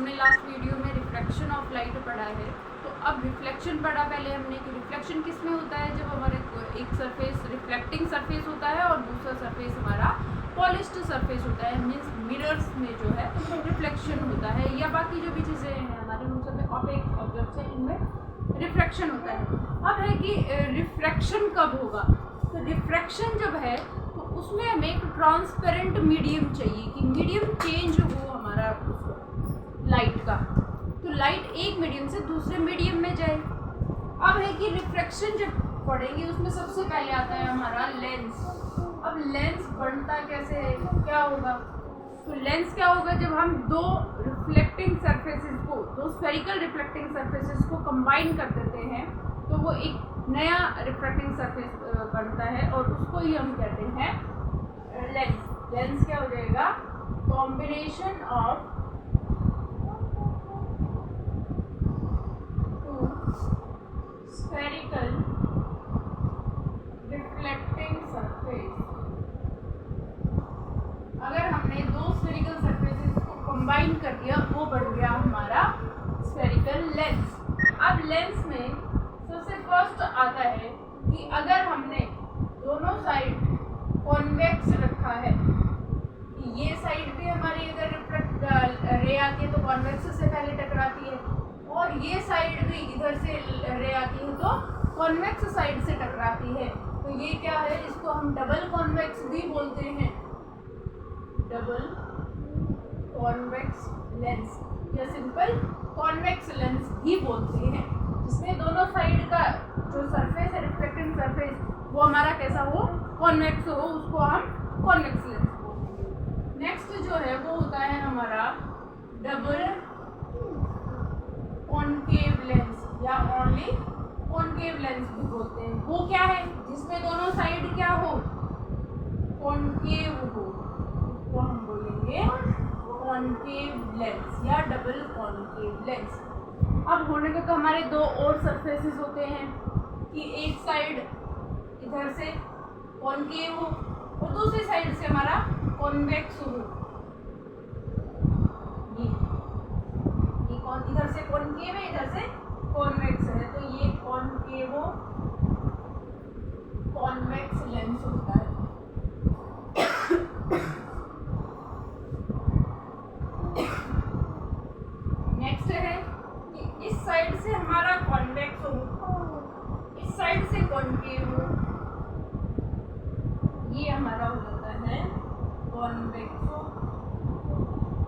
हमने last video में reflection of light पढ़ा है, तो अब रिफ्लेक्शन पढ़ा पहले हमने कि रिफ्लेक्शन किस में होता है, जब हमारे एक सरफेस रिफ्लेक्टिंग सरफेस होता है और दूसरा सरफेस हमारा पॉलिश्ड सरफेस होता है, मीन्स मिरर्स में जो है रिफ्लेक्शन होता है, या बाकी जो भी चीज़ें हैं हमारे उन सब में ऑपेक ऑब्जेक्ट्स हैं इनमें रिफ्लेक्शन होता है। अब है कि रिफ्लेक्शन कब होगा, तो रिफ्लेक्शन जब है तो उसमें हमें एक ट्रांसपेरेंट मीडियम चाहिए कि मीडियम चेंज हो हमारा लाइट का, तो लाइट एक मीडियम से दूसरे मीडियम में जाए। अब है कि रिफ्लेक्शन जब पढ़ेंगे उसमें सबसे पहले आता है हमारा लेंस। अब लेंस बनता कैसे है, क्या होगा, तो लेंस क्या होगा, जब हम दो रिफ्लेक्टिंग सरफेसेस को, दो स्फेरिकल रिफ्लेक्टिंग सरफेसेस को कंबाइन कर देते हैं तो वो एक नया रिफ्लेक्टिंग सरफेस बनता है और उसको ही हम कहते हैं लेंस। लेंस क्या हो जाएगा, combination of two spherical reflecting surface. अगर हमने दो स्फेरिकल सरफेसेस को कंबाइन कर दिया वो बन गया हमारा स्फेरिकल लेंस। अब लेंस में सबसे फर्स्ट आता है कि अगर हमने दोनों साइड कॉन्वेक्स रखा है, ये साइड भी हमारी अगर रिफ्लेक्ट रे आती है तो कॉन्वेक्स से पहले टकराती है, और ये साइड भी इधर से रे आती है तो कॉन्वेक्स साइड से टकराती है, तो ये क्या है, इसको हम डबल कॉन्वेक्स भी बोलते हैं, डबल कॉन्वेक्स लेंस या सिंपल कॉन्वेक्स लेंस भी बोलते हैं, जिसमें दोनों साइड का जो सरफेस है रिफ्लेक्टिंग सरफेस वो हमारा कैसा हो, कॉन्वेक्स हो, उसको हम कॉन्वेक्स लेंस बोलेंगे। नेक्स्ट जो है वो होता है हमारा डबल कॉनकेव लेंस या ओनली कॉनकेव लेंस भी बोलते हैं। वो क्या है, जिसमें दोनों साइड क्या हो, कॉनकेव हो, उसको हम बोलेंगे कॉनकेव लेंस या डबल कॉनकेव लेंस। अब होने को तो हमारे दो और सरफेसेस होते हैं कि एक साइड इधर से कॉनकेव हो और दूसरी साइड से हमारा कॉन्वेक्स हो। ये इधर से कॉनकेव है, इधर से कॉन्वेक्स है, तो ये कॉनकेव कॉन्वेक्स लेंस होता है। नेक्स्ट है कि इस साइड से हमारा कॉन्वेक्स हो, इस साइड से कॉनकेव हो, ये हमारा हो जाता है कॉन्वेक्सो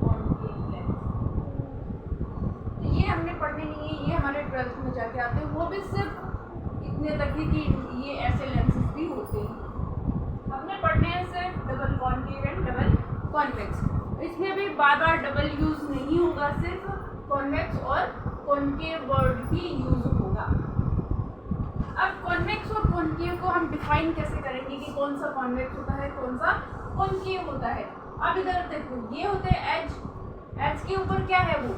कॉनकेव लेंस। तो ये हमने पढ़ने नहीं है, ये हमारे 12th में जाके आते हैं, वो भी सिर्फ इतने तक ही कि ये ऐसे लेंसेज भी होते हैं। हमने पढ़ने हैं सिर्फ double concave and double convex, इसमें भी बार बार डबल यूज नहीं होगा, सिर्फ कॉन्वेक्स और कॉनकेव वर्ड ही यूज होगा। अब कॉन्वेक्स और कॉनकेव को हम डिफाइन कैसे करेंगे कि कौन सा कॉन्वेक्स होता है कौन सा कॉनकेव होता है। अब इधर देखो, ये होते हैं एज, एज के ऊपर क्या है, वो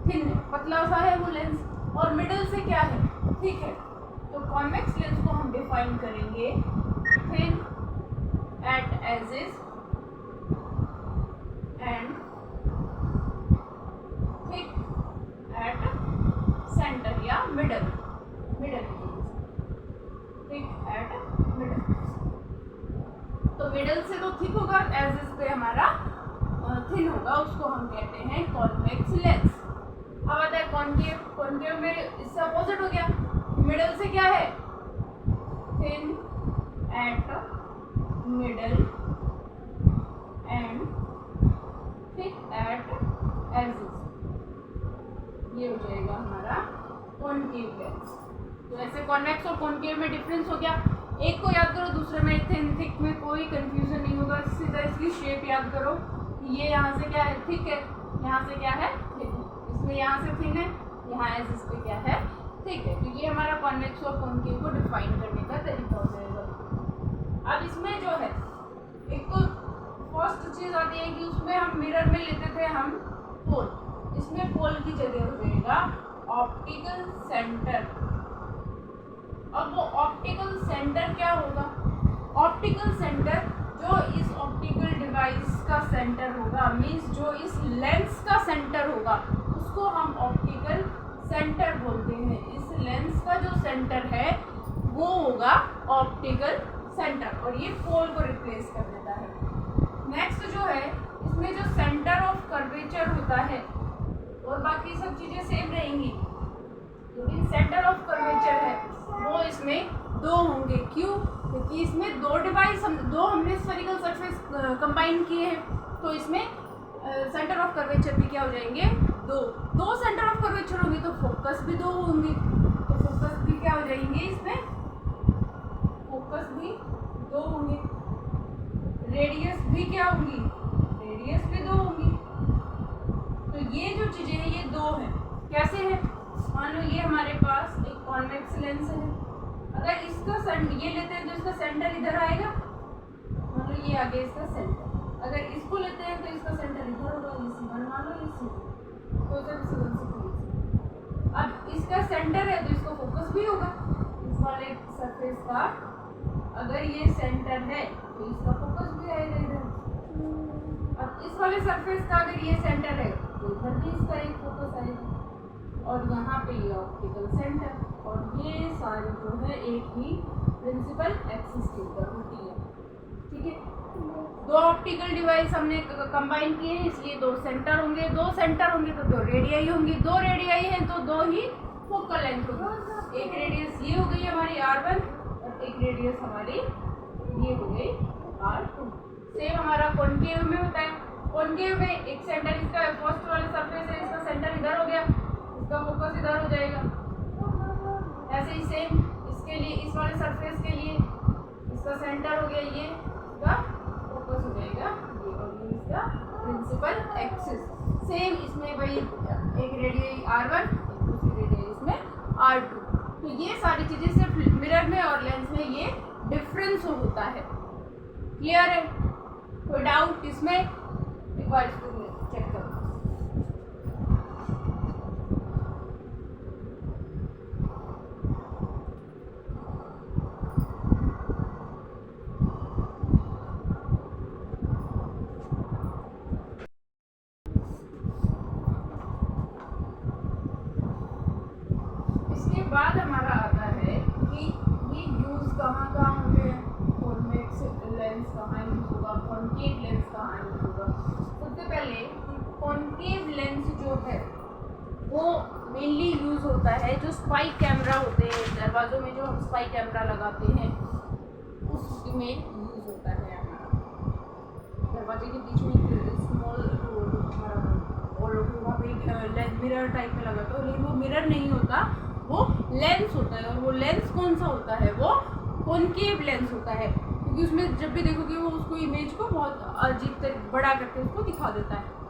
थिन पतला सा है वो लेंस, और मिडल से क्या है, ठीक है, तो कॉन्वेक्स लेंस को हम डिफाइन करेंगे thin at edges and thick at centre या मिडल, थिक एट मिडल। तो मिडल से तो थिक होगा, एजेस पे हमारा थिन होगा, उसको हम कहते हैं कॉन्वेक्स लेंस। अब आता है कॉनकेव, कॉनकेव में इससे अपोजिट हो गया, मिडल से क्या है, thin at middle and thick at edges, ये हो जाएगा हमारा कॉनकेव लेंस। तो ऐसे कॉन्वेक्स और कॉनकेव में डिफरेंस हो गया, एक को याद करो दूसरे में थिन थिक में कोई कंफ्यूजन नहीं होगा, सीधा इसकी शेप याद करो, ये यहाँ से क्या है, थिक है, यहाँ से क्या है, थिन है, इसमें यहाँ से थिन है, यहाँ एजेस पे क्या है, थिक है। तो ये हमारा कॉन्वेक्स और कॉनकेव को डिफाइन करने का तरीका हो जाएगा। अब इसमें जो है एक तो फर्स्ट चीज़ आती है कि उसमें हम मिरर में लेते थे हम पोल, इसमें पोल की जगह हो जाएगा ऑप्टिकल सेंटर। अब वो ऑप्टिकल सेंटर क्या होगा, ऑप्टिकल सेंटर जो इस ऑप्टिकल डिवाइस का सेंटर होगा, मीन्स जो इस लेंस का सेंटर होगा उसको हम ऑप्टिकल सेंटर बोलते हैं। इस लेंस का जो सेंटर है वो होगा ऑप्टिकल सेंटर, और ये पोल को रिप्लेस कर देता है। नेक्स्ट जो है, इसमें जो सेंटर ऑफ कर्वेचर होता है और बाकी सब चीज़ें सेम रहेंगी, लेकिन सेंटर ऑफ कर्वेचर है वो इसमें दो होंगे। क्यों? क्योंकि इसमें दो हमने स्फेरिकल सरफेस कंबाइन किए हैं, तो इसमें सेंटर ऑफ कर्वेचर भी क्या हो जाएंगे? दो सेंटर ऑफ कर्वेचर होंगे तो फोकस भी दो होंगे, तो फोकस भी क्या हो जाएंगे? इसमें फोकस भी दो होंगे। रेडियस भी क्या होंगी? रेडियस भी दो होंगी। तो ये जो चीजें हैं ये दो हैं। कैसे है? मान लो ये हमारे पास एक कॉन्वेक्स लेंस है, अगर इसका ये लेते हैं तो इसका सेंटर इधर आएगा, मान लो ये आगे इसका सेंटर। अगर इसको लेते हैं तो इसका सेंटर इधर होगा, ये C1 मान लो, ये C2, तो इधर C1 से C2। अब इसका सेंटर है तो इसको फोकस भी होगा। इस वाले सरफेस का अगर ये सेंटर है तो इसका फोकस भी आएगा इधर। अब इस वाले सरफेस का अगर ये सेंटर है तो इधर भी इसका एक फोकस आएगा, और यहाँ पे ये ऑप्टिकल सेंटर, और ये सारी जो है एक ही प्रिंसिपल एक्सिस के ऊपर होती है। ठीक है, दो ऑप्टिकल डिवाइस हमने कंबाइन किए हैं, इसलिए दो सेंटर होंगे। दो सेंटर होंगे तो दो रेडियाई होंगी, दो रेडियाई हैं तो दो ही फोकल लेंथ होगी। एक रेडियस ये हो गई हमारी R1 और एक रेडियस हमारी ये हो गई R2। सेम हमारा कॉनकेव में होता है। कॉनकेव में एक सेंटर, इसका फर्स्ट वाले सरफेस है, इसका सेंटर इधर हो गया, इसका फोकस इधर हो जाएगा। ऐसे ही सेम इसके लिए, इस वाले सरफेस के लिए इसका सेंटर हो गया, ये इसका फोकस हो जाएगा ये, और ये इसका प्रिंसिपल एक्सिस। सेम इसमें भाई एक रेडियस R1, एक दूसरी रेडियस इसमें R2। तो ये सारी चीज़ें सिर्फ मिरर में और लेंस में ये डिफरेंस होता है। क्लियर है? कोई डाउट इसमें? एक बार इसको चेक करो। इसके बाद हमारा आता है कि ये यूज़ कहाँ होंगे, कॉन्वेक्स लेंस कहाँ यूज़ होगा, कॉनकेव लेंस कहाँ यूज़ होगा। सबसे पहले कॉनकेव लेंस जो है वो मेनली यूज़ होता है जो स्पाई कैमरा होते हैं, दरवाज़ों में जो हम स्पाई कैमरा लगाते हैं उसमें यूज़ होता है। हमारा दरवाजे के बीच में स्मॉल और वहाँ पे मिरर टाइप में लगाते हो, लेकिन वो मिरर नहीं होता, वो लेंस होता है। और वो लेंस कौन सा होता है? वो कॉनकेव लेंस होता है, क्योंकि उसमें जब भी देखोगे वो उसको इमेज को बहुत अजीब तरीके बड़ा करके उसको दिखा देता है।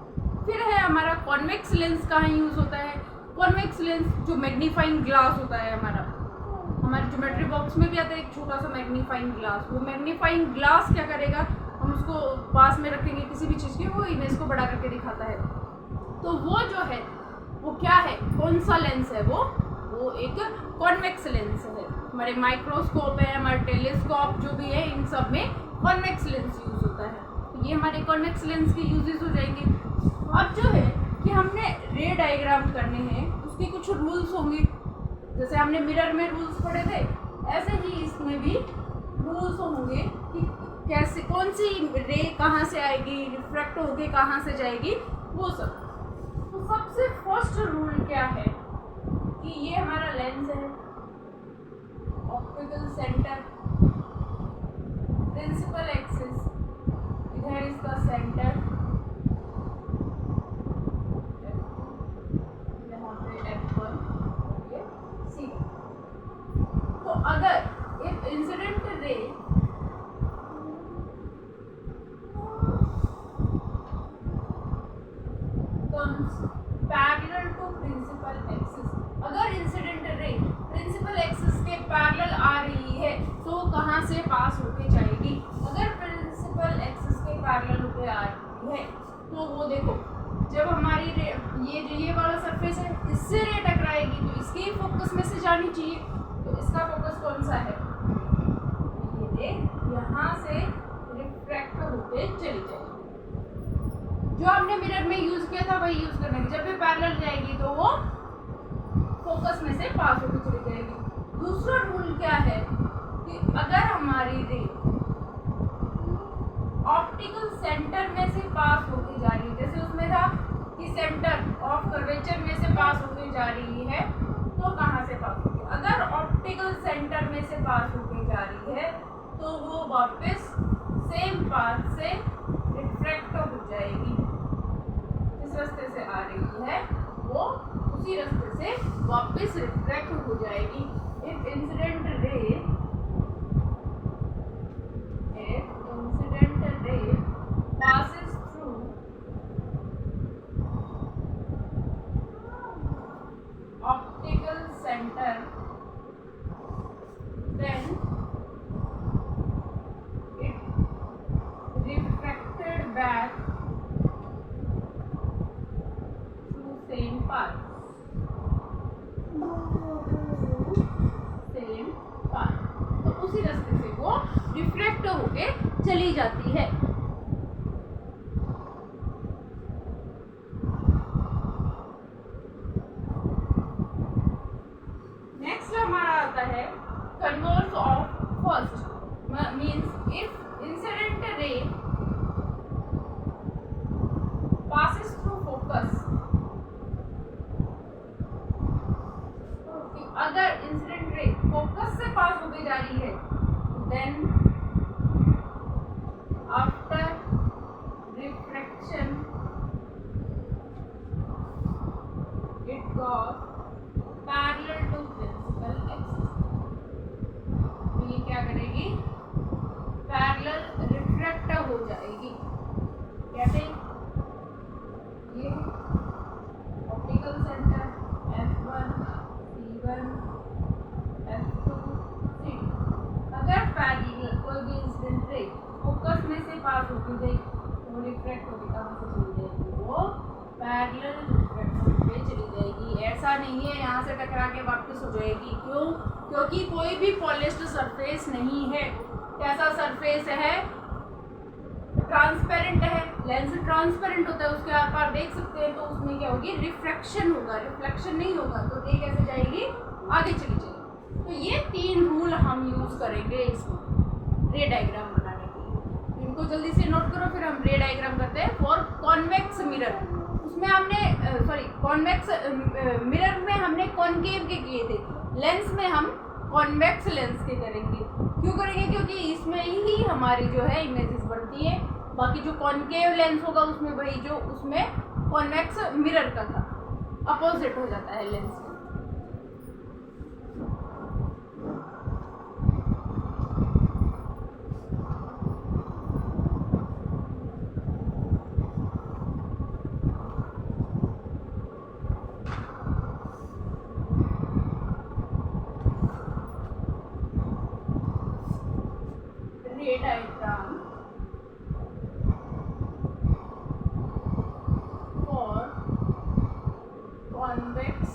फिर है हमारा कॉन्वेक्स लेंस कहाँ यूज़ होता है? कॉन्वेक्स लेंस जो मैग्नीफाइंग ग्लास होता है हमारे ज्योमेट्री बॉक्स में भी आता है एक छोटा सा मैग्नीफाइंग ग्लास। वो मैग्नीफाइंग ग्लास क्या करेगा, हम उसको पास में रखेंगे किसी भी चीज़ की, वो इमेज को बड़ा करके दिखाता है। तो वो जो है वो क्या है, कौन सा लेंस है? वो एक कॉन्वेक्स लेंस है। हमारे माइक्रोस्कोप है, हमारे टेलीस्कोप जो भी है, इन सब में कॉन्वेक्स लेंस यूज़ होता है। तो ये हमारे कॉन्वेक्स लेंस के यूजेस हो जाएंगे। अब जो है कि हमने रे डायग्राम करने हैं, उसके कुछ रूल्स होंगे। जैसे हमने मिरर में रूल्स पढ़े थे, ऐसे ही इसमें भी रूल्स होंगे कि कैसे, कौन सी रे कहाँ से आएगी, रिफ्रैक्ट होके कहाँ से जाएगी, वो सब। तो सबसे फर्स्ट रूल क्या है कि ये हमारा लेंस है, ऑप्टिकल सेंटर, प्रिंसिपल एक्सिस, इधर इसका सेंटर, यहाँ पे F1, ये C1। तो अगर एक incident ray comes parallel to principal axis, अगर इंसिडेंट रे प्रिंसिपल एक्सिस के पैरेलल आ रही है तो कहाँ से पास होके जाएगी? अगर प्रिंसिपल एक्सिस के पैरेलल होके आ रही है तो वो देखो, जब हमारी ये वाला सरफेस है, इससे रे टकराएगी तो इसके फोकस में से जानी चाहिए। तो इसका फोकस कौन सा है? ये रे यहाँ से रिफ्रैक्ट होके चली जाएगी। जो हमने मिरर में यूज किया था वही यूज करना है। जब भी पैरेलल जाएगी तो वो फोकस में से पास होकर चली जाएगी। दूसरा रूल क्या है कि अगर हमारी रे ऑप्टिकल सेंटर में से पास होके जा रही है, जैसे उसमें था कि सेंटर ऑफ कर्वेचर में से पास होके जा रही है, तो कहाँ से पास होगी? अगर ऑप्टिकल सेंटर में से पास होके जा रही है तो वो वापस सेम पाथ से रिफ्रैक्ट हो जाएगी। जिस रास्ते से आ रही है वो उसी रास्ते से वापस रिफ्रैक्ट हो जाएगी। If incident ray passes through optical center, then it refracted back through same path. तो उसी रास्ते से वो रिफ्रैक्ट होके चली जाती है। नेक्स्ट हमारा आता है converse of first, means if incident ray passes through focus, अगर इंसिडेंट रे फोकस से पास होके जा रही है, then after refraction it goes parallel to principal axis. ये क्या करेगी? पैरेलल रिफ्रैक्ट हो जाएगी। कैसे? ये optical centre F1 C1 F2 C2, अगर पैरेलल कोई भी इंसिडेंट रे फोकस में से पास होती गई तो रिफ्रैक्ट होकर कहाँ से चली जाएगी? वो पैरेलल रिफ्रैक्शन पे चली जाएगी। ऐसा नहीं है यहाँ से टकरा के वापस हो जाएगी। क्यों? क्योंकि कोई भी पॉलिश्ड सरफेस नहीं है। कैसा सरफेस है? ट्रांसपेरेंट है। लेंस ट्रांसपेरेंट होता है, उसके आर पार देख सकते हैं, तो उसमें क्या होगी? रिफ्रैक्शन होगा, रिफ्लेक्शन नहीं होगा। तो ये कैसे जाएगी? आगे चली जाएगी। तो ये 3 रूल हम यूज करेंगे इसमें रे डायग्राम बनाने के लिए। इनको जल्दी से नोट करो, फिर हम रे डायग्राम करते हैं फॉर कॉन्वेक्स मिरर। उसमें हमने कॉन्वेक्स मिरर में हमने कॉनकेव के किए थे, लेंस में हम कॉन्वेक्स लेंस के करेंगे। क्यों करेंगे? क्योंकि इसमें ही हमारी जो है इमेजेस बनती है। बाकी जो कॉनकेव लेंस होगा उसमें वही जो उसमें कॉन्वेक्स मिरर का था, अपोजिट हो जाता है लेंस में। रे डायग्राम फॉर कॉन्वेक्स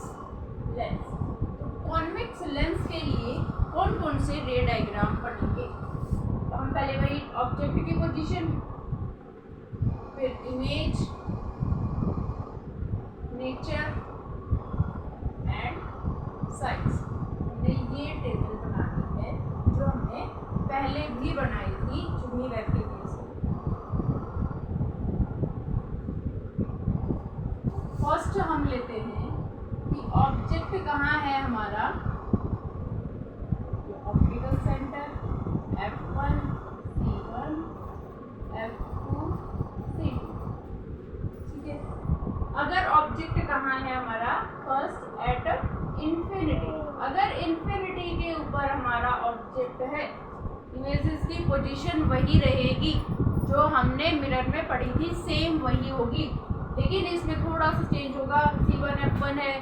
लेंस। तो कॉन्वेक्स लेंस के लिए कौन कौन से रे डायग्राम पढ़ेंगे? तो हम पहले वही ऑब्जेक्ट की पोजीशन, फिर इमेज, नेचर एंड साइज। हमने ये टेबल बनानी है जो हमने पहले भी बनाई थी चुन्नी वेब के केस में। फर्स्ट हम लेते हैं कि ऑब्जेक्ट कहाँ है हमारा? Optical centre F1 C1 F2 C2। ठीक है। अगर ऑब्जेक्ट कहाँ है हमारा? First at infinity. अगर इंफिनिटी के ऊपर हमारा ऑब्जेक्ट है, इमेजेस की पोजीशन वही रहेगी जो हमने मिरर में पढ़ी थी, सेम वही होगी। लेकिन इसमें थोड़ा सा चेंज होगा। C1 F1 है।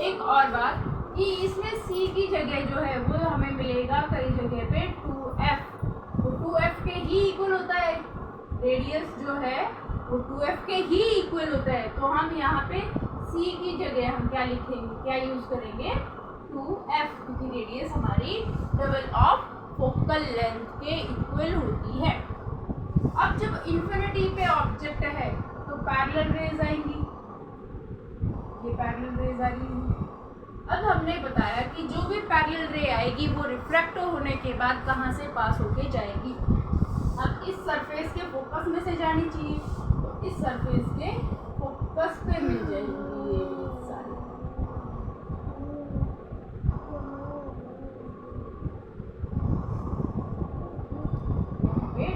एक और बात कि इसमें C की जगह जो है वो हमें मिलेगा कई जगह पे 2F। तो 2F के ही इक्वल होता है, रेडियस जो है वो 2F के ही इक्वल होता है। तो हम यहाँ पे C की जगह हम क्या लिखेंगे, क्या यूज करेंगे? 2F, क्योंकि रेडियस हमारी डबल ऑफ फोकल लेंथ के इक्वल होती है। अब जब इंफिनिटी पे ऑब्जेक्ट है तो पैरेलल रेज आएंगी, ये पैरेलल रेज आ रही है। अब हमने बताया कि जो भी पैरेलल रे आएगी वो रिफ्रैक्ट होने के बाद कहाँ से पास होके जाएगी। अब इस सरफेस के फोकस में से जानी चाहिए, तो इस सरफेस के फोकस पे मिल जाएगी ये सारी।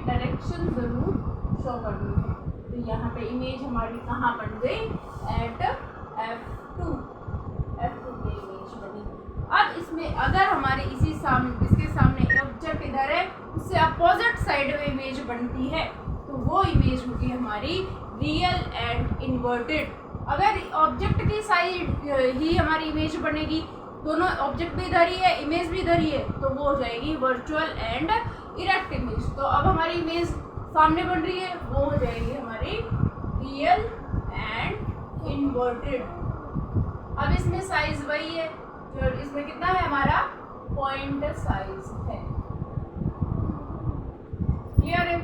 डायरेक्शन जरूर शो करनी है। तो यहाँ पे इमेज हमारी कहाँ बन गई, एट F2 पे इमेज बनी। अब इसमें अगर हमारे इसके सामने ऑब्जेक्ट इधर है, उससे अपोजिट साइड में इमेज बनती है, तो वो इमेज होगी हमारी रियल एंड इन्वर्टेड। अगर ऑब्जेक्ट की साइड ही हमारी इमेज बनेगी, दोनों ऑब्जेक्ट भी इधर ही है, इमेज भी इधर ही है, तो वो हो जाएगी वर्चुअल एंड इरेक्ट इमेज। तो अब हमारी इमेज सामने बन रही है, वो हो जाएगी हमारी रियल एंड इन्वर्टेड। अब इसमें साइज वही है, जो इसमें कितना है हमारा पॉइंट साइज है। क्लियर है?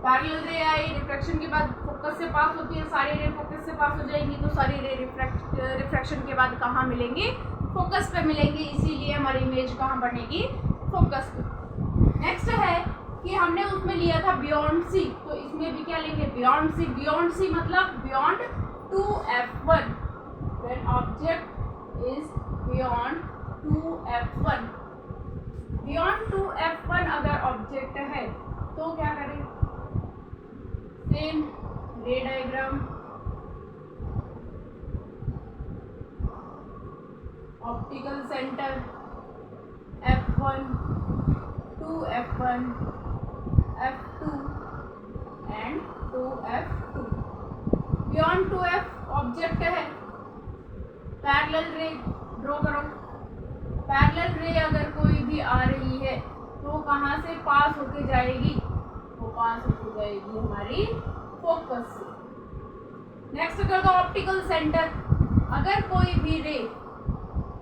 पैरेलल रे आई, रिफ्रैक्शन के बाद फोकस से पास होती है, सारी रे फोकस से पास हो जाएंगी, तो सारी रे रिफ्रैक्शन के बाद कहाँ मिलेंगी, फोकस पे मिलेंगी, इसीलिए हमारी इमेज कहाँ बनेगी, फोकस पे। नेक्स्ट है कि हमने उसमें लिया था बियॉन्ड सी, तो इसमें भी क्या लेंगे, बियॉन्ड सी। बियॉन्ड सी मतलब beyond 2F1, when object is beyond 2F1। Beyond 2F1 अगर ऑब्जेक्ट है तो क्या करें, सेम रे diagram, optical centre F1, 2F1, F2 and 2F2। Beyond 2F object है, पैरेलल रे ड्रॉ करो। पैरेलल रे अगर कोई भी आ रही है तो कहाँ से पास होके जाएगी, वो पास होके जाएगी हमारी फोकस से। नेक्स्ट कर दो ऑप्टिकल सेंटर। अगर कोई भी रे,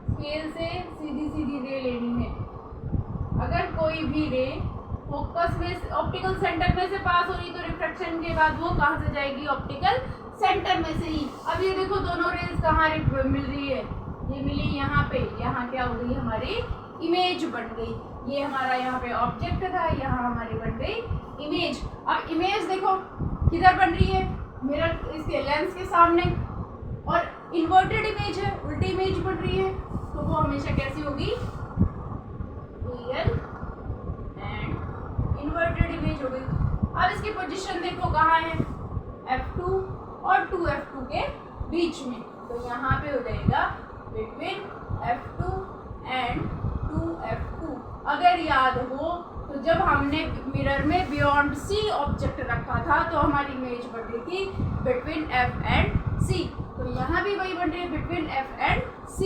स्केल से सीधी रे लेनी है, अगर कोई भी रे फोकस में ऑप्टिकल सेंटर में से पास हो रही, तो रिफ्रैक्शन के बाद वो कहाँ से जाएगी, ऑप्टिकल सेंटर में से ही। अब ये देखो दोनों रेज कहाँ मिल रही है, ये मिली यहाँ पे, यहाँ क्या हो गई हमारी इमेज बन गई। ये हमारा यहाँ पे ऑब्जेक्ट था, यहाँ हमारी बन गई इमेज। अब इमेज देखो किधर बन रही है, मिरर इसके लेंस के सामने, और इन्वर्टेड इमेज है, उल्टी इमेज बन रही है, तो वो हमेशा कैसी होगी, रियल एंड इन्वर्टेड इमेज हो गई। अब इसकी पोजीशन देखो कहाँ है, F2 और 2F2 के बीच में, तो यहाँ पे हो जाएगा बिटवीन F2 एंड 2F2। अगर याद हो तो जब हमने मिरर में बियॉन्ड सी ऑब्जेक्ट रखा था तो हमारी इमेज बन रही थी बिटवीन F एंड C, तो यहाँ भी वही बन रही है between F and C।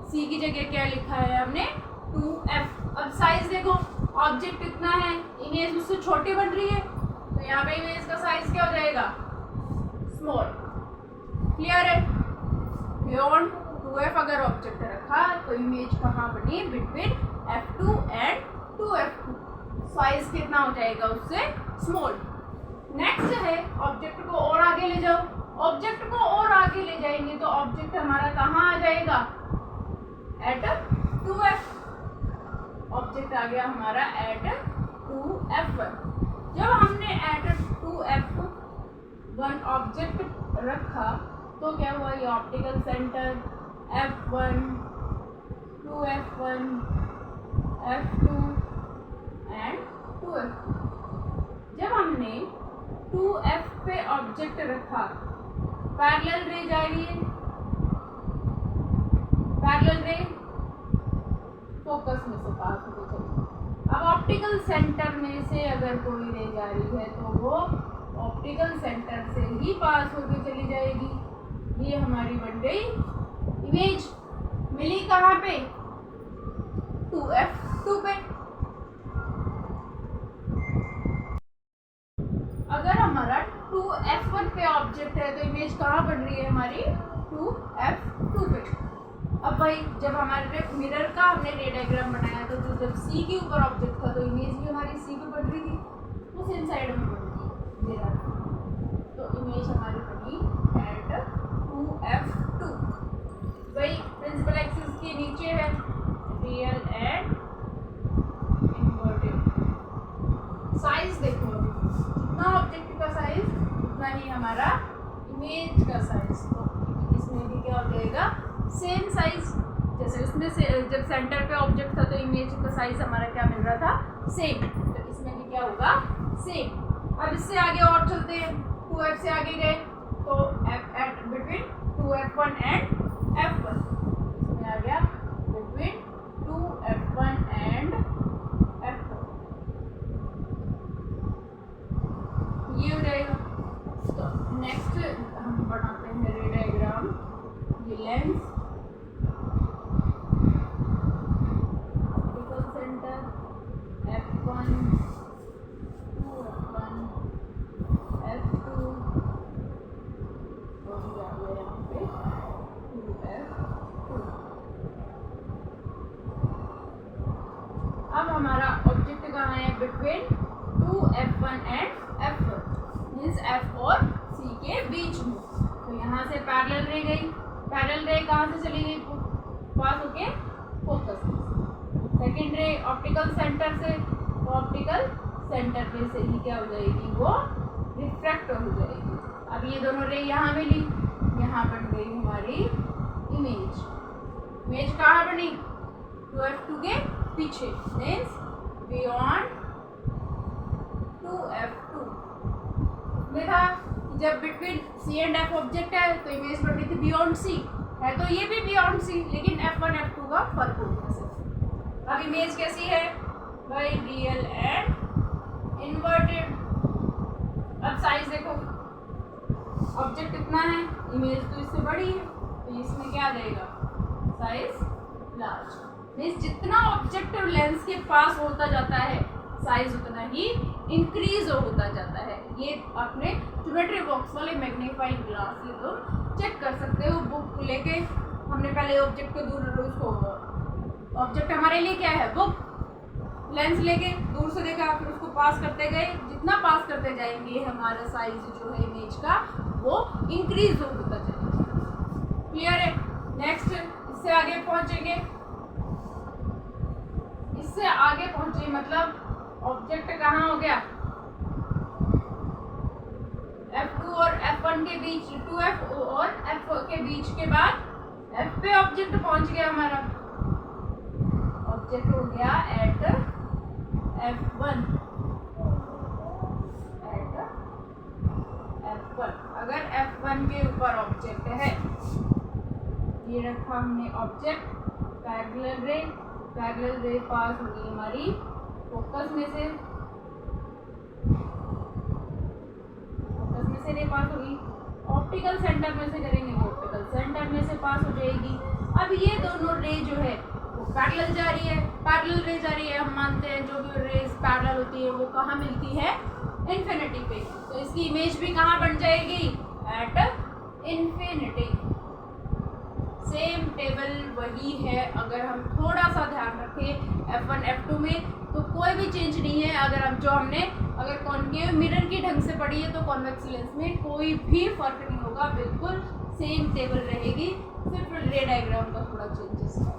C की जगह क्या लिखा है हमने, 2F। अब साइज देखो, ऑब्जेक्ट इतना है, इमेज उससे छोटी बन रही है, तो यहाँ पे इमेज का साइज क्या हो जाएगा, स्मॉल। क्लियर है? बियॉन्ड 2F अगर ऑब्जेक्ट रखा तो इमेज कहाँ बनी, between F2 and 2F2। Size कितना हो जाएगा उससे, स्मॉल। नेक्स्ट है ऑब्जेक्ट को और आगे ले जाओ। ऑब्जेक्ट को और आगे ले जाएंगे तो ऑब्जेक्ट हमारा कहाँ आ जाएगा, एट 2F। ऑब्जेक्ट आ गया हमारा एट 2F1। जब हमने एट 2F1 ऑब्जेक्ट रखा तो क्या हुआ, ये optical centre F1, 2F1, F2 and 2F2। जब हमने 2F पे ऑब्जेक्ट रखा, पैरेलल रे जा रही है, पैरेलल रे फोकस में से पास होकर चली। अब ऑप्टिकल सेंटर में से अगर कोई रे जा रही है तो वो ऑप्टिकल सेंटर से ही पास होकर चली जाएगी। ये हमारी बन गई इमेज। मिली कहाँ पे, 2F2 पे। अगर हमारा 2F1 पे ऑब्जेक्ट है तो इमेज कहाँ बन रही है हमारी, 2F2 पे। अब भाई जब हमारे मिरर का हमने रे डायग्राम बनाया तो जब C के ऊपर ऑब्जेक्ट था तो इमेज भी हमारी C पे बन रही थी, उस इन साइड में बन रही है मिरर, तो इमेज हमारी बनी एट 2f2। वही प्रिंसिपल एक्सिस के नीचे है रियल एंड इन्वर्टेड। साइज देखो, जितना ऑब्जेक्ट का साइज उतना ही हमारा इमेज का साइज। तो इसमें भी क्या हो जाएगा, सेम साइज। जैसे उसमें से जब सेंटर पे ऑब्जेक्ट था तो इमेज का साइज हमारा क्या मिल रहा था, सेम। तो इसमें भी क्या होगा, सेम। अब इससे आगे और चलते हैं, 2f से आगे गए तो f eight between 2f1 and f1। इसमें आ गया बिटवीन 2f1 एंड f1, ये हो जाएगा। तो नेक्स्ट हम बनाते हैं रे डायग्राम। ये lens, optical centre f1, 2f1, f2 और ये आ गया यहाँ पे 2f2। अब हमारा ऑब्जेक्ट कहाँ है, between 2f1 and f1, means f और c के बीच में। तो यहाँ से पैरेलल रे गई, पैरेलल रे कहाँ से चली गई, पास होके फोकस में। सेकेंड रे ऑप्टिकल सेंटर से, तो ऑप्टिकल सेंटर पे से ही क्या हो जाएगी, वो रिफ्रैक्ट हो जाएगी। अब ये दोनों रे यहाँ मिली, यहाँ बन गई हमारी इमेज। इमेज कहाँ बनी, 2f2 के पीछे, मीन्स बियॉन्ड 2f2 में था। जब between c and f object है तो इमेज बन रही थी बियॉन्ड c, है तो ये भी बियॉन्ड c, लेकिन f1 f2 का फर्क हो गया सिर्फ। अब इमेज कैसी है भाई, रियल एंड इन्वर्टेड। अब साइज देखो, ऑब्जेक्ट इतना है, इमेज तो इससे बड़ी है, तो इसमें क्या आ जाएगा, साइज लार्ज। मीन्स जितना ऑब्जेक्ट लेंस के पास होता जाता है साइज उतना ही इंक्रीज होता जाता है। ये अपने ज्योमेट्री बॉक्स वाले मैग्नीफाइंग ग्लास से तो चेक कर सकते हो। बुक लेके हमने पहले ऑब्जेक्ट को दूर, उसको ऑब्जेक्ट हमारे लिए क्या है, बुक। लेंस लेके दूर से देखा, फिर उसको पास करते गए, जितना पास करते जाएंगे हमारा साइज जो है इमेज का वो इंक्रीज होता जाएगा। क्लियर है। नेक्स्ट इससे आगे पहुंचेंगे, इससे आगे पहुंचे मतलब ऑब्जेक्ट कहाँ हो गया, f2 और f1 के बीच, 2f और f के बीच के बाद f पे ऑब्जेक्ट पहुंच गया हमारा। ऑब्जेक्ट हो गया एट f1, एट f1। अगर f1 के ऊपर ऑब्जेक्ट है, ये रखा हमने ऑब्जेक्ट, पैरेलल रे, पैरेलल रे पास होगी हमारी फोकस में से, फोकस में से रे पास होगी, ऑप्टिकल सेंटर में से करेंगे वो ऑप्टिकल सेंटर में से पास हो जाएगी। अब ये दोनों रे जो है वो पैरेलल जा रही है, पैरेलल रे जा रही है। हम मानते हैं जो भी रेज पैरेलल होती है वो कहाँ मिलती है, इन्फिनिटी पे। तो इसकी इमेज भी कहाँ बन जाएगी, एट इन्फिनिटी। सेम टेबल वही है। अगर हम थोड़ा सा ध्यान रखें f1 f2 में तो कोई भी चेंज नहीं है। अगर हम जो हमने अगर कॉनकेव मिरर की ढंग से पढ़ी है तो कॉन्वेक्स लेंस में कोई भी फर्क नहीं होगा, बिल्कुल सेम टेबल रहेगी, सिर्फ रे डायग्राम का थोड़ा चेंजेस है।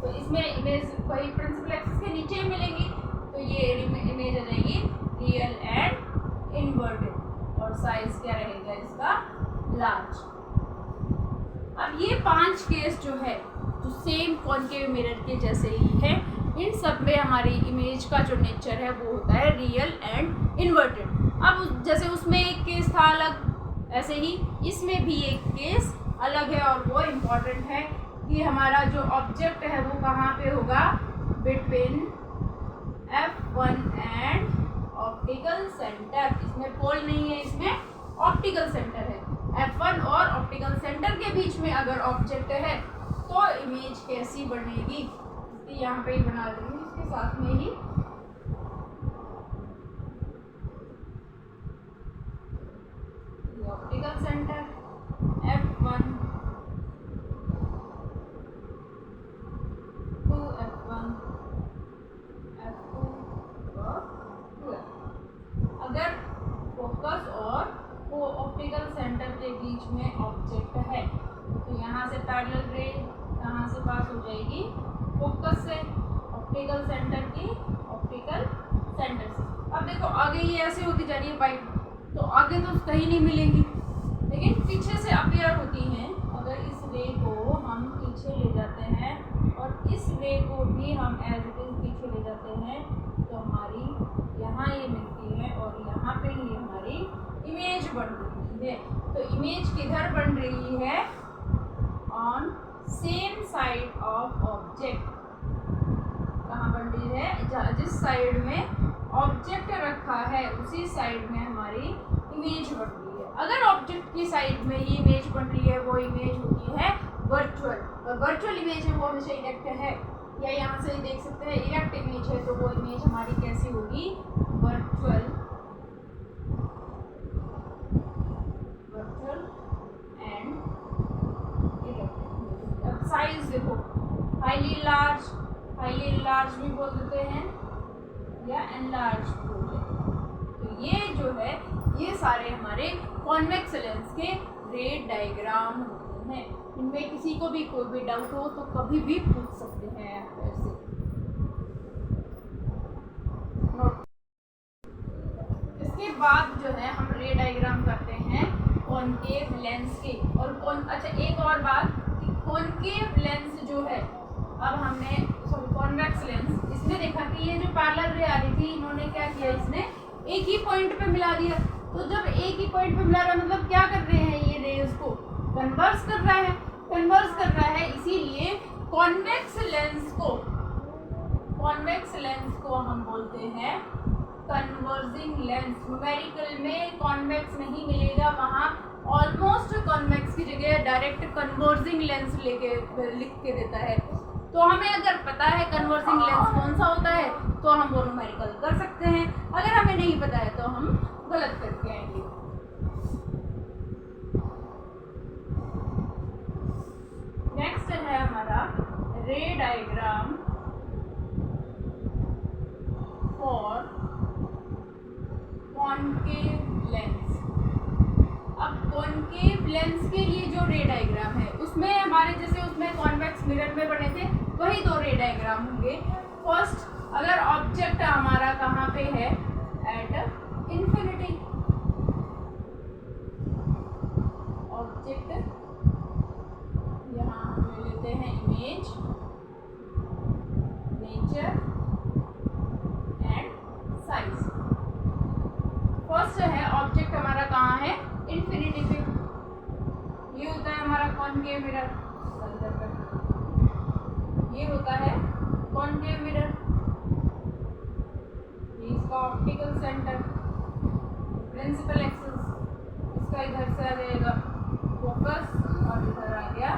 तो इसमें इमेज वही प्रिंसिपल एक्सिस के नीचे ही मिलेगी, तो ये इमेज आ जाएगी रियल एंड इन्वर्टेड और साइज क्या रहेगा इसका, लार्ज। अब ये 5 केस जो है जो सेम कॉनकेव मिरर के जैसे ही है, इन सब में हमारी इमेज का जो नेचर है वो होता है रियल एंड इन्वर्टेड। अब जैसे उसमें एक केस था अलग, ऐसे ही इसमें भी एक केस अलग है और वो इम्पॉर्टेंट है कि हमारा जो ऑब्जेक्ट है वो कहाँ पे होगा, between f1 and optical centre. इसमें पोल नहीं है, इसमें ऑप्टिकल सेंटर है। f1 और ऑप्टिकल सेंटर के बीच में अगर ऑब्जेक्ट है तो इमेज कैसी बनेगी, यहाँ पे ही बना देंगे इसके साथ में ही। Optical centre f1 2f1 f2 और 2f। अगर फोकस और पोल सेंटर के बीच में ऑब्जेक्ट है। तो यहाँ से पैरेलल रे कहाँ से पास हो जाएगी, फोकस से ऑप्टिकल सेंटर की, ऑप्टिकल सेंटर से। अब देखो आगे ये ऐसे होती जा रही है पाइप, तो आगे तो कहीं नहीं मिलेंगी, लेकिन पीछे से अपीयर होती हैं। अगर इस रे को हम पीछे ले जाते हैं और इस रे को भी हम एज इट इज पीछे ले जाते हैं, तो हमारी यहाँ ये मिलती है और यहाँ पे ही हमारी इमेज बन रही है। तो इमेज किधर बन रही है, on same side of object. कहाँ बन रही है, जिस साइड में ऑब्जेक्ट रखा है उसी साइड में हमारी इमेज बन रही है। अगर ऑब्जेक्ट की साइड में ही इमेज बन रही है, वो इमेज होती है वर्चुअल। और वर्चुअल इमेज है वो हमेशा इरेक्ट है, या यहाँ से देख सकते हैं इरेक्ट इमेज है, तो वो इमेज हमारी कैसी होगी, वर्चुअल एंड इरेक्ट। अब साइज देखो, हाईली लार्ज भी बोल देते हैं या एनलार्ज बोल देते हैं। तो ये जो है ये सारे हमारे कॉन्वेक्स लेंस के रे डायग्राम होते हैं। इनमें किसी को भी कोई भी डाउट हो तो कभी भी पूछ सकते हैं ऐसे। इसके बाद जो है हम रे डायग्राम करते हैं कॉनकेव लेंस के। और अच्छा एक और बात कि कॉनकेव लेंस जो है, अब हमने कॉन्वेक्स लेंस, इसमें देखा कि ये जो पैरेलल रे आ रही थी, इन्होंने क्या किया, इसने एक ही पॉइंट पे मिला दिया। तो जब एक ही पॉइंट पे मिला रहा मतलब क्या कर रहे हैं, ये रेज को कन्वर्स कर रहा है। इसीलिए कॉन्वेक्स लेंस को हम बोलते हैं कन्वर्जिंग लेंस। न्यूमेरिकल में कॉन्वेक्स नहीं मिलेगा, वहाँ ऑलमोस्ट कॉन्वेक्स की जगह डायरेक्ट कन्वर्जिंग लेंस लिख के देता है। तो हमें अगर पता है कन्वर्जिंग लेंस कौन सा होता है तो हम वो न्यूमेरिकल कर सकते हैं, अगर हमें नहीं पता है तो हम गलत करके आएंगे। नेक्स्ट है हमारा रे डायग्राम फॉर कॉनकेव लेंस। अब कॉनकेव लेंस के लिए जो रे डायग्राम है उसमें हमारे जैसे उसमें कॉन्वेक्स मिरर में बने थे वही दो रे डायग्राम होंगे। फर्स्ट, अगर ऑब्जेक्ट हमारा कहाँ पे है, एट इन्फिनिटी, ऑब्जेक्ट यहाँ हम ले लेते हैं image, nature and size. First है ऑब्जेक्ट हमारा कहाँ है, इन्फिनिटी पे। ये होता है हमारा कॉनकेव मिरर, ये होता है कॉनकेव मिरर, ये इसका ऑप्टिकल सेंटर, प्रिंसिपल एक्सिस इसका इधर से आ जाएगा फोकस, और इधर आ गया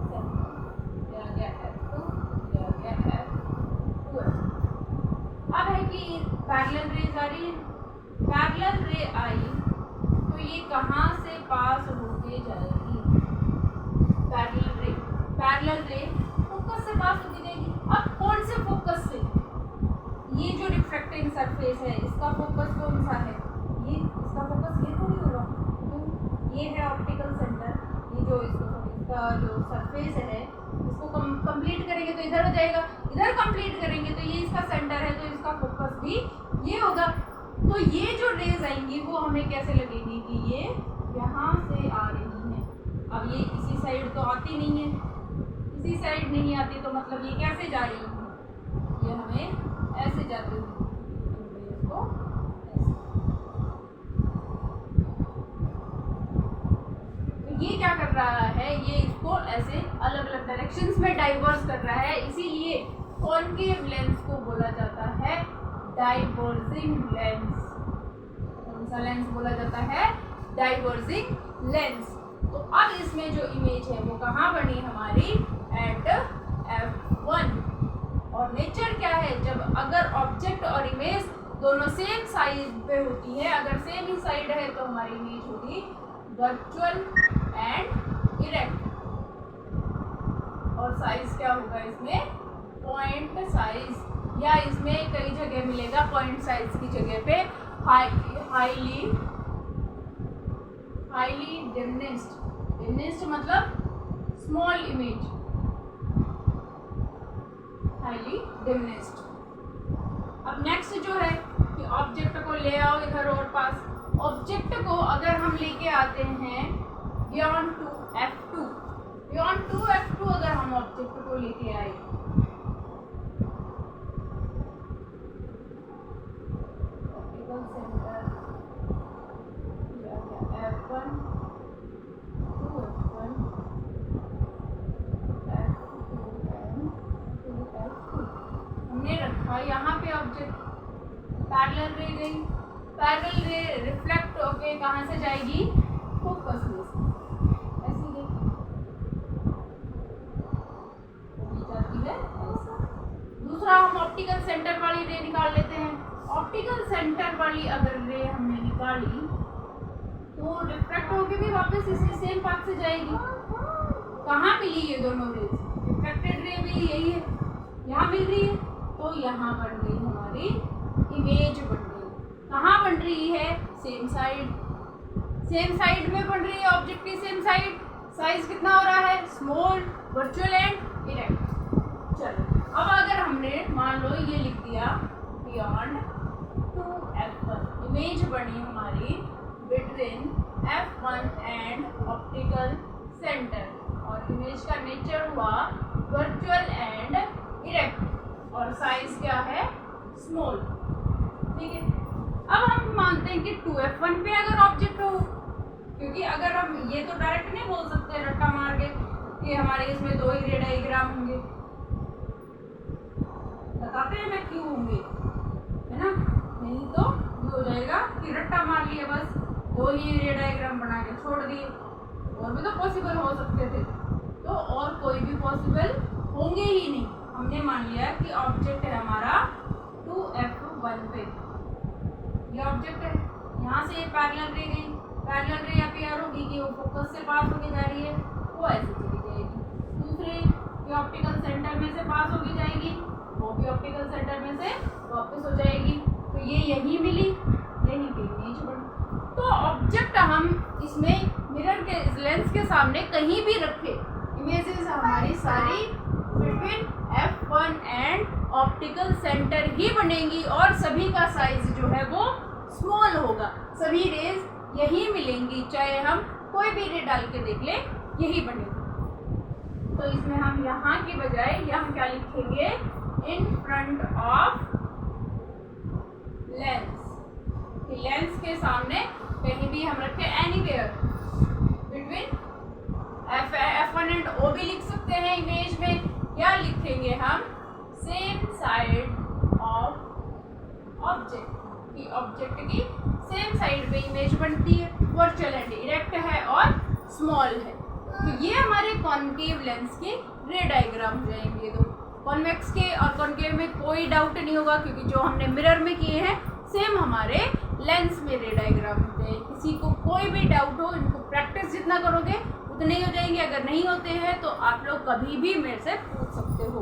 सेंटर, ये आ गया F2, ये आ गया F2। अब है कि पैरेलल रेज आ रही है, पैरेलल रे आई तो ये कहाँ से पास होके जाएगी, पैरेलल रे फोकस से पास होती जाएगी। अब कौन से फोकस से, ये जो रिफ्रैक्टिंग सरफेस है इसका फोकस कौन सा है, ये इसका फोकस ये थोड़ी होगा, तो ये है ऑप्टिकल सेंटर। ये जो इसका जो सरफेस है इसको कंप्लीट करेंगे तो इधर हो जाएगा, इधर कंप्लीट करेंगे तो ये इसका सेंटर है, तो इसका फोकस भी ये होगा। तो ये जो रेज आएंगी वो हमें कैसे लगेगी कि ये यहाँ से आ रही है। अब ये इसी साइड तो आती नहीं है, इसी साइड नहीं आती, तो मतलब ये कैसे जा रही है, ये हमें ऐसे जाते हुए इसको तो ये क्या कर रहा है, ये इसको ऐसे अलग अलग डायरेक्शंस में डाइवर्स कर रहा है। इसीलिए कॉनकेव लेंस को बोला जाता है डाइवर्जिंग लेंस। कौन सा लेंस बोला जाता है, डाइवर्जिंग लेंस। तो अब इसमें जो इमेज है वो कहाँ बनी हमारी, एट F1। और नेचर क्या है, जब अगर ऑब्जेक्ट और इमेज दोनों सेम साइड पे होती है, अगर सेम ही साइड है तो हमारी इमेज होगी वर्चुअल एंड इरेक्ट। और साइज क्या होगा इसमें, पॉइंट साइज, या इसमें कई जगह मिलेगा पॉइंट साइज की जगह पे हाईली हाईली डिमिनिश्ड मतलब स्मॉल इमेज, हाईली डिमिनिश्ड। अब नेक्स्ट जो है कि ऑब्जेक्ट को ले आओ इधर और पास। ऑब्जेक्ट को अगर हम लेके आते हैं बियॉन्ड टू F2 अगर हम ऑब्जेक्ट को लेके आए, optical centre F1 to F1 F2 F2 हमने रखा यहाँ पे ऑब्जेक्ट। पैरेलल रे गई, पैरेलल रे रिफ्लेक्ट होके कहाँ से जाएगी, फोकस में से ऐसी गई जाती है ऐसा। दूसरा हम ऑप्टिकल सेंटर वाली रे निकाल लेते हैं। ऑप्टिकल सेंटर वाली अगर रे हमने निकाली तो रिफ्लेक्ट होके भी वापस इसी सेम पाथ से जाएगी। कहाँ मिली ये दोनों रे, रिफ्लेक्टेड रे भी यही है, यहाँ मिल रही है, तो यहाँ बन गई हमारी इमेज बन गई। कहाँ बन रही है, सेम साइड में बन रही है, ऑब्जेक्ट की सेम साइड। साइज कितना हो रहा है, स्मॉल, वर्चुअल एंड इरेक्ट। चलो अब अगर हमने मान लो ये लिख दिया बियॉन्ड टू F1, इमेज बनी हमारी between F1 and optical centre, और इमेज का नेचर हुआ वर्चुअल एंड इरेक्ट, और साइज क्या है, स्मॉल। ठीक है, अब हम मानते हैं कि 2F1 पे अगर ऑब्जेक्ट हो, क्योंकि अगर हम ये तो डायरेक्ट नहीं बोल सकते रट्टा मार के कि हमारे इसमें 2 ही रे डायग्राम होंगे, बताते हैं मैं क्यों होंगे, है ना। नहीं तो ये हो जाएगा कि रट्टा मार लिया, बस 2 ही रे डायग्राम बना के छोड़ दिए। और भी तो पॉसिबल हो सकते थे, तो और कोई भी पॉसिबल होंगे ही नहीं। हमने मान लिया कि ऑब्जेक्ट है हमारा 2F1 पे, ये ऑब्जेक्ट है, यहाँ से ये पैरेलल रे गई, पैरेलल रे अपीयर होगी कि वो फोकस से पास होके जा रही है, वो ऐसे चली जाएगी। दूसरी ये ऑप्टिकल सेंटर में से पास होके जाएगी, वो भी ऑप्टिकल सेंटर में से वापस हो जाएगी, तो ये यही मिली, यही पे इमेज बनी। तो ऑब्जेक्ट हम इसमें मिरर के लेंस के सामने कहीं भी रखे, इमेजेस हमारी सारी between F1 and optical centre ही बनेंगी, और सभी का साइज जो है वो स्मॉल होगा। सभी रेज यही मिलेंगी, चाहे हम कोई भी रे डाल के देख ले, यही बनेगा। तो इसमें हम यहाँ की बजाय ये हम क्या लिखेंगे, in front of lens, lens के सामने कहीं भी हम रखे, anywhere between F1 and O भी लिख सकते हैं इमेज में, या लिखेंगे हम सेम साइड ऑफ ऑब्जेक्ट, कि ऑब्जेक्ट की सेम साइड पे इमेज बनती है, वर्चुअल एंड इरेक्ट है और स्मॉल है। तो ये हमारे कॉन्केव लेंस के रे डायग्राम हो जाएंगे। तो कॉन्वेक्स के और कॉन्केव में कोई डाउट नहीं होगा, क्योंकि जो हमने मिरर में किए हैं सेम हमारे लेंस में रे डायग्राम होते हैं। किसी को कोई भी डाउट हो, इनको प्रैक्टिस जितना करोगे उतने ही हो जाएंगे। अगर नहीं होते हैं तो आप लोग कभी भी मेरे से पूछ सकते हो।